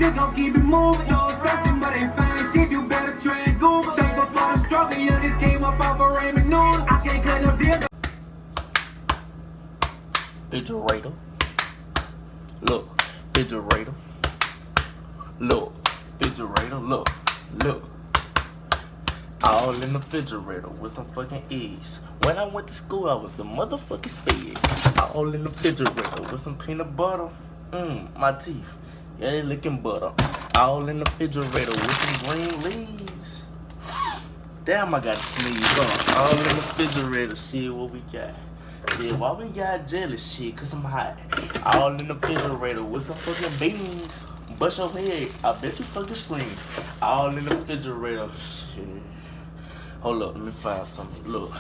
dick gon' keep it moving. So searching, but ain't find shit. You better try and Google. Thankful for the struggle, youngest came up off of Raymond News. I can't cut no deals. Refrigerator. Look, refrigerator. Look, refrigerator. Look, look. All in the refrigerator with some fucking eggs. When I went to school, I was a motherfucking sped. All in the refrigerator with some peanut butter. My teeth. Yeah, they looking butter. All in the refrigerator with some green leaves. Damn, I got to sneeze. All in the refrigerator. Shit, what we got? Shit, why we got jelly? Shit, cause I'm hot. All in the refrigerator with some fucking beans. Bust your head. I bet you fucking scream. All in the refrigerator. Shit. Hold up, let me find something. Look.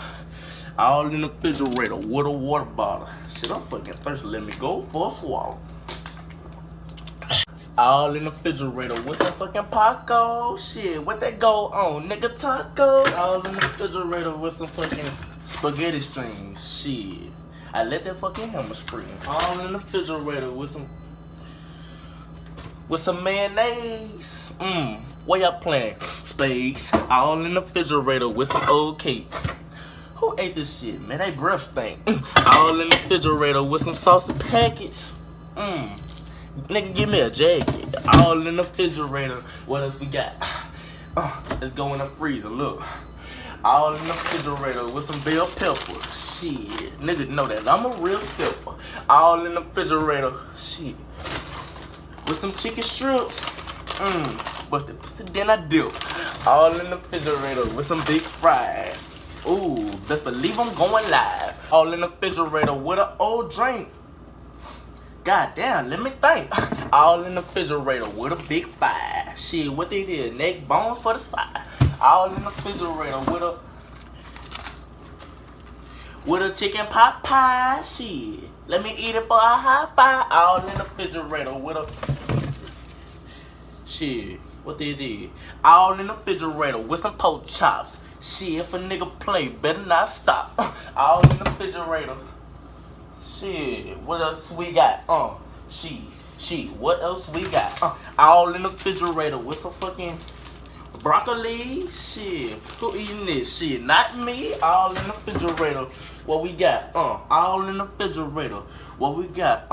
All in the refrigerator with a water bottle. Shit, I'm fucking thirsty. Let me go for a swallow. All in the refrigerator with some fucking Paco. Shit, what that go on? Nigga taco. All in the refrigerator with some fucking spaghetti strings. Shit. I let that fucking hammer scream. All in the refrigerator with some mayonnaise. What y'all playing? Spades. All in the refrigerator with some old cake. Who ate this shit, man? They breath stink. All in the refrigerator with some sausage packets. Nigga, give me a jacket. All in the refrigerator. What else we got? Let's go in the freezer. Look. All in the refrigerator with some bell peppers. Shit. Nigga know that I'm a real stepper. All in the refrigerator. Shit. With some chicken strips. Bust it pussy, then I dip. All in the refrigerator with some big fries. Ooh, best believe I'm going live. All in the refrigerator with an old drink. God damn, let me think. All in the refrigerator with a big fire. Shit, what they did? Neck bones for the spine. All in the refrigerator with a chicken pot pie. Shit, let me eat it for a high five. All in the refrigerator with a shit. What they did? All in the refrigerator with some pork chops. Shit, if a nigga play, better not stop. All in the refrigerator. Shit, what else we got? Shit, what else we got? All in the refrigerator with some fucking broccoli. Shit, who eating this? Shit, not me. All in the refrigerator. What we got? All in the refrigerator. What we got?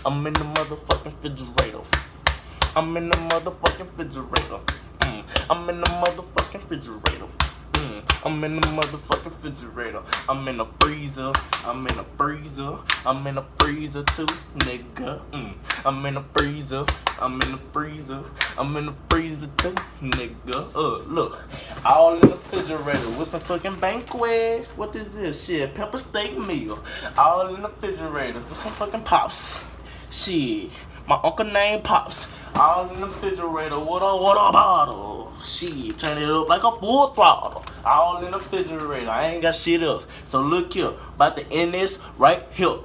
I'm in the motherfucking refrigerator. I'm in the motherfucking refrigerator. I'm in the motherfucking refrigerator. I'm in the motherfucking refrigerator. I'm in the freezer. I'm in the freezer. I'm in the freezer too, nigga. I'm in the freezer. I'm in the freezer. I'm in the freezer too, nigga. Look. All in the refrigerator with some fucking banquet. What is this shit? Pepper steak meal. All in the refrigerator with some fucking pops. Shit. My uncle named Pops. All in the refrigerator with a water bottle. Shit, turn it up like a full throttle. All in the refrigerator. I ain't got shit else. So look here. About to end this right here.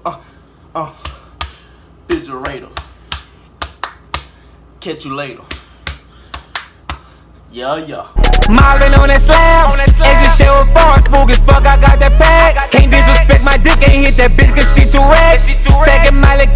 Refrigerator. Catch you later. Yeah. Mobbing on that slab, engine shit with far spook as fuck. I got that bag. Can't disrespect my dick, ain't hit that bitch cause she too rag. Stacking my